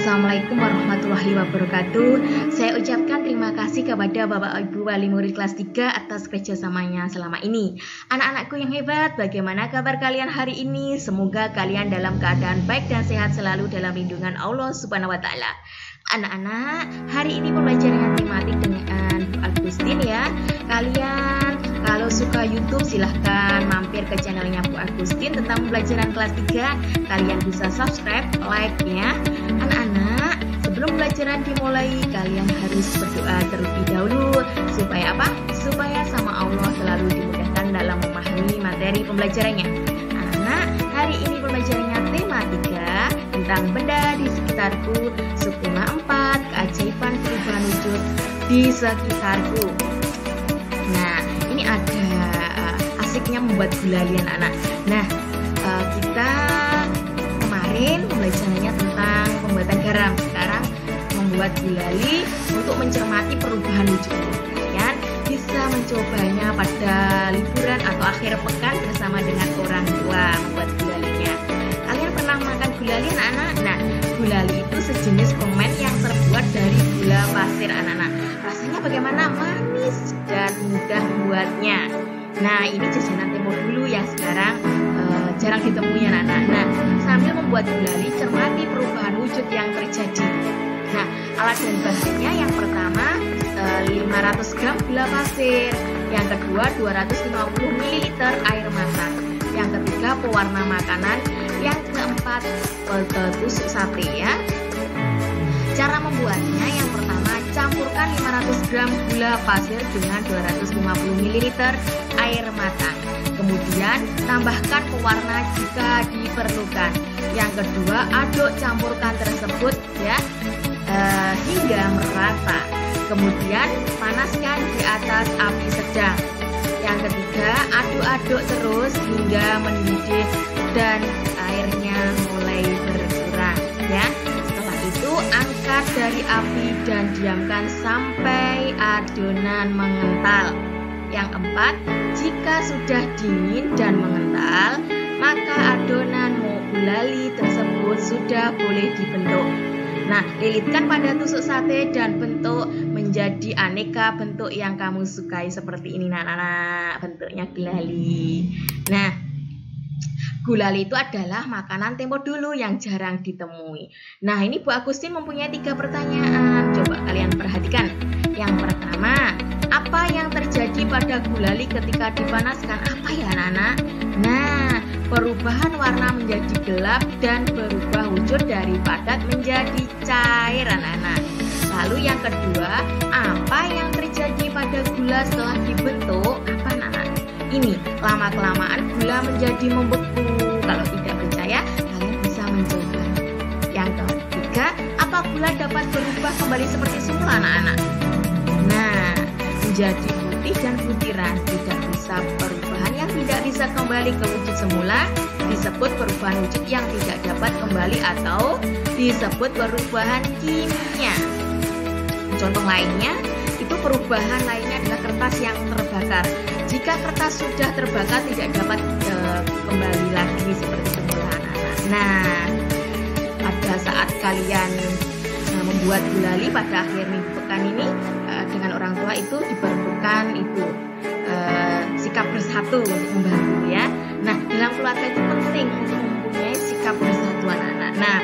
Assalamualaikum warahmatullahi wabarakatuh. Saya ucapkan terima kasih kepada Bapak Ibu Wali Murid kelas 3 atas kerjasamanya selama ini. Anak-anakku yang hebat, bagaimana kabar kalian hari ini? Semoga kalian dalam keadaan baik dan sehat selalu dalam lindungan Allah Subhanahu wa Ta'ala. Anak-anak, hari ini pembelajaran tematik dengan Bu Agustin ya. Kalian kalau suka YouTube silahkan mampir ke channelnya Bu Agustin tentang pembelajaran kelas 3. Kalian bisa subscribe, like ya. Anak-anak, sebelum pelajaran dimulai kalian harus berdoa terlebih dahulu. Supaya apa? Supaya sama Allah selalu dimudahkan dalam memahami materi pembelajarannya. Anak-anak, hari ini pembelajarannya tematika tentang benda di sekitarku, subtema 4, keajaiban perubahan wujud di sekitarku. Nah, ini ada asiknya membuat gulali anak-anak. Nah, kita kemarin pembelajarannya tentang pembuatan garam. Sekarang membuat gulali untuk mencermati perubahan wujud. Kalian bisa mencobanya pada liburan atau akhir pekan bersama dengan orang tua membuat gulalinya. Kalian pernah makan gulali anak-anak? Nah, gulali itu sejenis permen yang terbuat dari gula pasir anak-anak. Rasanya bagaimana? Manis dan mudah membuatnya. Nah, ini jajanan tempo dulu yang sekarang jarang ditemui anak-anak. Nah, sambil membuat gulali, cermati perubahan wujud yang terjadi. Nah, alat dan bahannya yang pertama 500 gram gula pasir, yang kedua 250 ml air matang, yang ketiga pewarna makanan, yang keempat tusuk sate ya. Cara membuatnya yang pertama, campurkan 500 gram gula pasir dengan 250 ml air matang. Kemudian tambahkan pewarna jika diperlukan. Yang kedua, aduk campurkan tersebut ya hingga merata. Kemudian panaskan di atas api sedang. Yang ketiga, aduk-aduk terus hingga mendidih dan airnya mulai berkurang ya. Setelah itu angkat dari api dan diamkan sampai adonan mengental. Yang keempat, jika sudah dingin dan mengental, maka adonan gulali tersebut sudah boleh dibentuk. Nah, lilitkan pada tusuk sate dan bentuk menjadi aneka bentuk yang kamu sukai seperti ini anak-anak, bentuknya gulali. Nah, gulali itu adalah makanan tempo dulu yang jarang ditemui. Nah, ini Bu Agustin mempunyai 3 pertanyaan. Coba kalian perhatikan. Yang pertama, apa yang terjadi pada gulali ketika dipanaskan? Apa ya anak-anak? Nah, perubahan warna menjadi gelap dan berubah wujud dari padat menjadi cair anak-anak. Lalu yang kedua, apa yang terjadi pada gula setelah dibentuk? Apa anak-anak? Ini, lama-kelamaan gula menjadi membeku. Kalau tidak percaya, kalian bisa mencoba. Yang ketiga, apa gula dapat berubah kembali seperti semula anak-anak? Nah, menjadi putih dan butiran, tidak bisa perubahan yang tidak bisa kembali ke wujud semula disebut perubahan wujud yang tidak dapat kembali atau disebut perubahan kimia. Contoh lainnya, itu perubahan lainnya adalah kertas yang terbakar. Jika kertas sudah terbakar tidak dapat kembali lagi seperti semula anak-anak. Nah, pada saat kalian membuat gulali pada akhir minggu pekan ini dengan orang tua itu diperlukan itu sikap bersatu untuk membantu ya. Nah, dalam keluarga itu penting untuk mempunyai sikap bersatu anak-anak. Nah,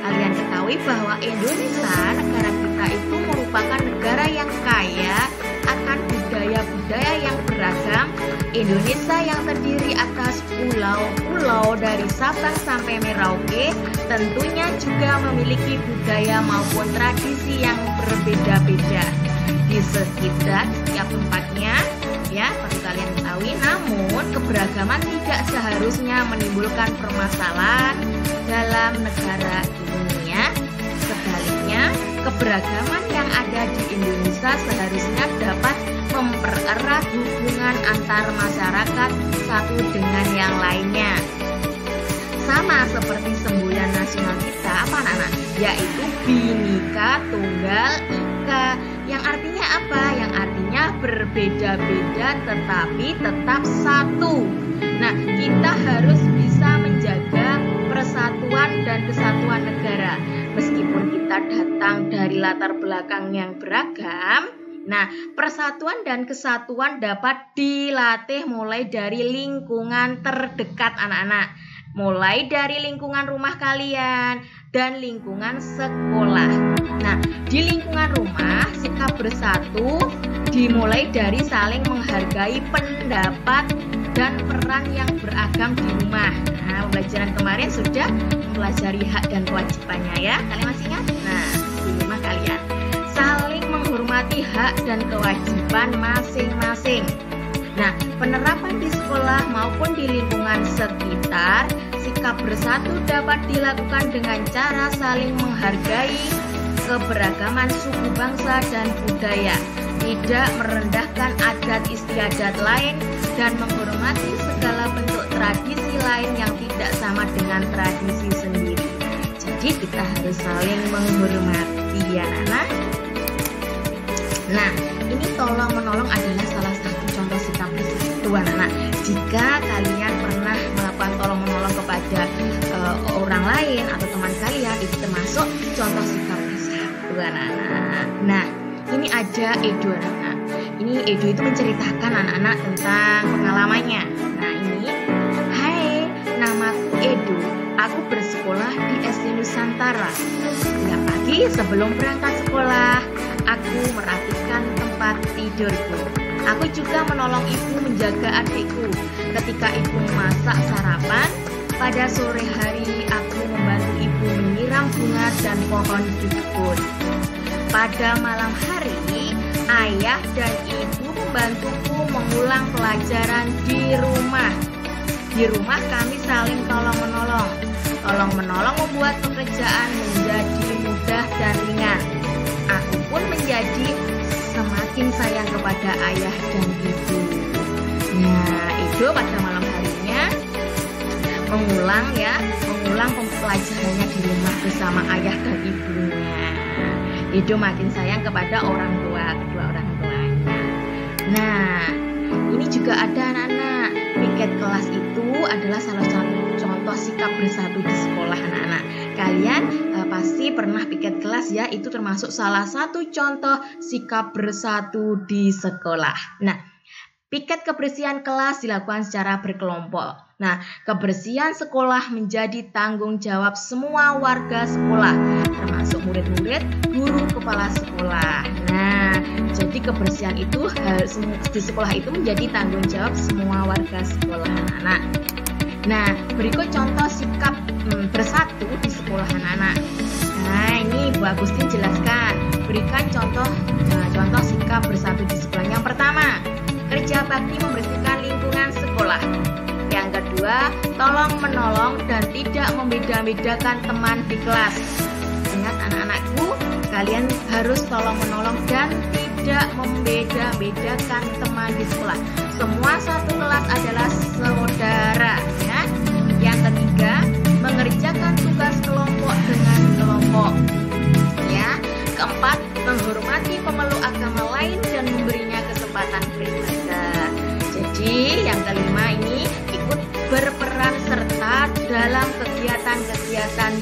kalian ketahui bahwa Indonesia, negara kita itu merupakan negara yang kaya akan budaya-budaya yang beragam. Indonesia yang terdiri atas pulau-pulau dari Sabang sampai Merauke tentunya juga memiliki budaya maupun tradisi yang berbeda-beda. Di sekitar setiap tempatnya ya, perlu kalian ketahui, namun keberagaman tidak seharusnya menimbulkan permasalahan dalam negara ini ya. Sebaliknya, keberagaman yang ada di Indonesia seharusnya dapat mempererat hubungan antar masyarakat satu dengan yang lainnya. Sama seperti semboyan nasional kita, apa anak-anak? Yaitu Bhinneka Tunggal Ika. Yang artinya apa? Yang artinya berbeda-beda tetapi tetap satu. Nah, kita harus bisa menjaga persatuan dan kesatuan negara. Meskipun kita datang dari latar belakang yang beragam, nah, persatuan dan kesatuan dapat dilatih mulai dari lingkungan terdekat anak-anak. Mulai dari lingkungan rumah kalian dan lingkungan sekolah. Nah, di lingkungan rumah, sikap bersatu dimulai dari saling menghargai pendapat dan peran yang beragam di rumah. Nah, pembelajaran kemarin sudah mempelajari hak dan kewajibannya ya. Kalian masih ingat? Nah, di rumah kalian saling menghormati hak dan kewajiban masing-masing. Nah, penerapan di sekolah maupun di lingkungan sekitar, sikap bersatu dapat dilakukan dengan cara saling menghargai keberagaman suku bangsa dan budaya, tidak merendahkan adat istiadat lain, dan menghormati segala bentuk tradisi lain yang tidak sama dengan tradisi sendiri. Jadi kita harus saling menghormati ya anak. Nah, ini tolong menolong adalah salah satu contoh sikap bersatu anak-anak. Jika kalian pernah melakukan tolong menolong kepada orang lain atau teman kalian, itu termasuk contoh sikap bersatu anak-anak. Nah, ini ada Edo anak-anak. Ini Edo itu menceritakan anak-anak tentang pengalamannya. Nah ini, hai, namaku Edo. Aku bersekolah di SD Nusantara. Setiap pagi sebelum berangkat sekolah, aku merapikan tempat tidurku. Aku juga menolong ibu menjaga adikku. Ketika ibu memasak sarapan, pada sore hari aku membantu ibu menyiram bunga dan pohon di kebun. Pada malam hari, ayah dan ibu membantuku mengulang pelajaran di rumah. Di rumah kami saling tolong-menolong. Tolong-menolong membuat pekerjaan menjadi mudah dan ringan. Aku pun menjadi semakin sayang kepada ayah dan ibu. Nah, itu pada malam harinya mengulang pelajarannya di rumah bersama ayah dan ibunya. Edo makin sayang kepada kedua orang tuanya. Nah, ini juga ada anak-anak. Piket kelas itu adalah salah satu contoh sikap bersatu di sekolah anak-anak. Kalian pasti pernah piket kelas ya, itu termasuk salah satu contoh sikap bersatu di sekolah. Nah, piket kebersihan kelas dilakukan secara berkelompok. Nah, kebersihan sekolah menjadi tanggung jawab semua warga sekolah, termasuk murid-murid, guru, kepala sekolah. Nah, jadi kebersihan itu di sekolah itu menjadi tanggung jawab semua warga sekolah anak-anak. Nah, berikut contoh sikap bersatu di sekolah anak-anak. Nah, ini Bu Agustin jelaskan. Berikan contoh sikap bersatu di sekolah. Yang pertama, kerja bakti membersihkan lingkungan sekolah. Yang kedua, tolong menolong dan tidak membeda-bedakan teman di kelas. Ingat anak-anakku, kalian harus tolong menolong dan tidak membeda-bedakan teman di sekolah. Semua satu kelas adalah saudara ya. Yang ketiga, mengerjakan tugas kelompok dengan kelompok. Ya. Keempat, menghormati pemeluk agama lain dan memberinya kesempatan beribadah. Jadi yang kelima ini ikut berperan serta dalam kegiatan-kegiatan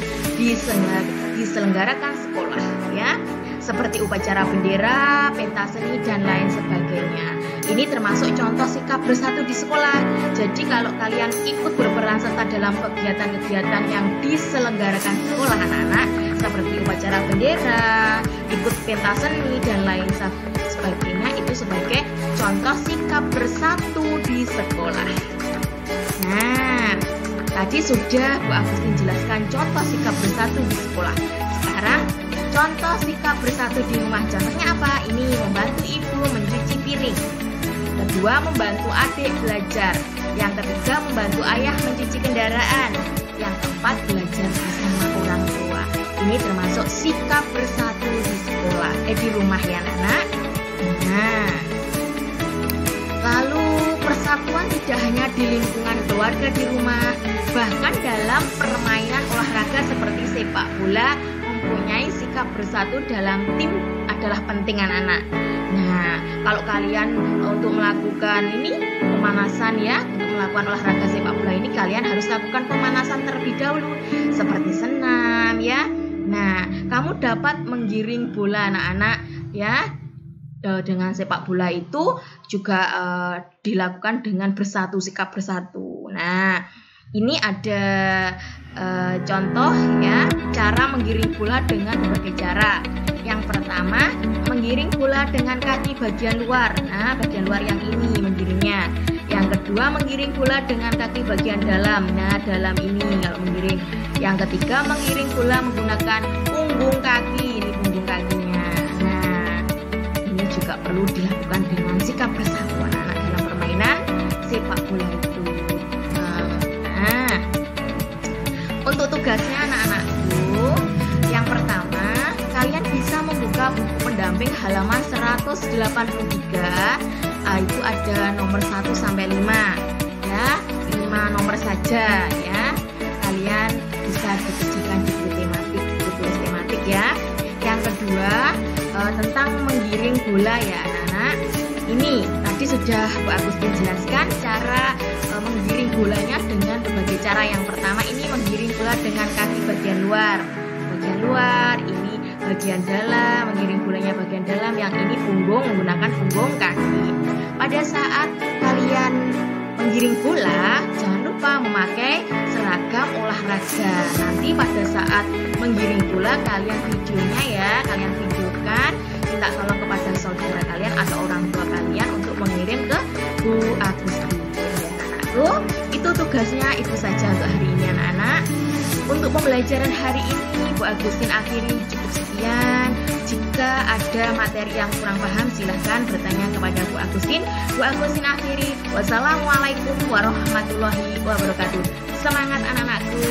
diselenggarakan sekolah ya, seperti upacara bendera, pentas seni dan lain sebagainya. Ini termasuk contoh sikap bersatu di sekolah. Jadi kalau kalian ikut berperan serta dalam kegiatan-kegiatan yang diselenggarakan sekolah anak-anak, seperti upacara bendera, ikut pentas seni dan lain sebagainya, itu sebagai contoh sikap bersatu di sekolah. Nah, tadi sudah Bu Agustin jelaskan contoh sikap bersatu di sekolah. Sekarang contoh sikap bersatu di rumah. Contohnya apa? Ini membantu ibu mencuci piring. Kedua, membantu adik belajar. Yang ketiga, membantu ayah mencuci kendaraan. Yang keempat, belajar bersama orang tua. Ini termasuk sikap bersatu di sekolah, di rumah ya anak. Nah, lalu persatuan tidak hanya di lingkungan keluarga di rumah, bahkan dalam permainan olahraga seperti sepak bola mempunyai sikap bersatu dalam tim adalah penting anak-anak. Nah, kalau kalian untuk melakukan ini pemanasan ya, untuk melakukan olahraga sepak bola ini kalian harus lakukan pemanasan terlebih dahulu seperti senam ya. Nah, kamu dapat menggiring bola anak-anak ya. Dengan sepak bola itu juga dilakukan dengan bersatu, sikap bersatu. Nah, ini ada contoh ya, cara menggiring bola dengan berbagai cara. Yang pertama, menggiring bola dengan kaki bagian luar. Nah, bagian luar yang ini menggiringnya. Yang kedua, menggiring bola dengan kaki bagian dalam. Nah, dalam ini kalau menggiring. Yang ketiga, menggiring bola menggunakan punggung kaki. Ini punggung kakinya. Nah, ini juga perlu dilakukan dengan sikap bersatu anak-anak dalam permainan sepak bola itu. Nah, untuk tugasnya anak-anakku, yang pertama, kalian bisa membuka buku pendamping halaman 183. Itu ada nomor 1 sampai 5 ya, 5 nomor saja ya. Kalian bisa dikerjakan di buku tematik ya. Yang kedua, tentang menggiring bola ya anak-anak. Ini tadi sudah Bu Agustin jelaskan cara menggiring bolanya dengan berbagai cara. Yang pertama ini menggiring bola dengan kaki bagian luar. Bagian luar, ini bagian dalam, menggiring bolanya bagian dalam. Yang ini punggung, menggunakan punggung kaki. Pada saat kalian menggiring bola, jangan lupa memakai seragam olahraga. Nanti pada saat menggiring bola kalian videonya ya, kalian videokan, minta tolong kepada saudara kalian atau orang tua kalian untuk mengirim ke Bu Agustin ya anakku. Itu tugasnya, itu saja untuk hari ini anak-anak. Untuk pembelajaran hari ini Bu Agustin akhiri cukup sekian. Jika ada materi yang kurang paham silahkan bertanya kepada Bu Agustin. Bu Agustin akhiri. Wassalamualaikum warahmatullahi wabarakatuh. Semangat anak-anakku.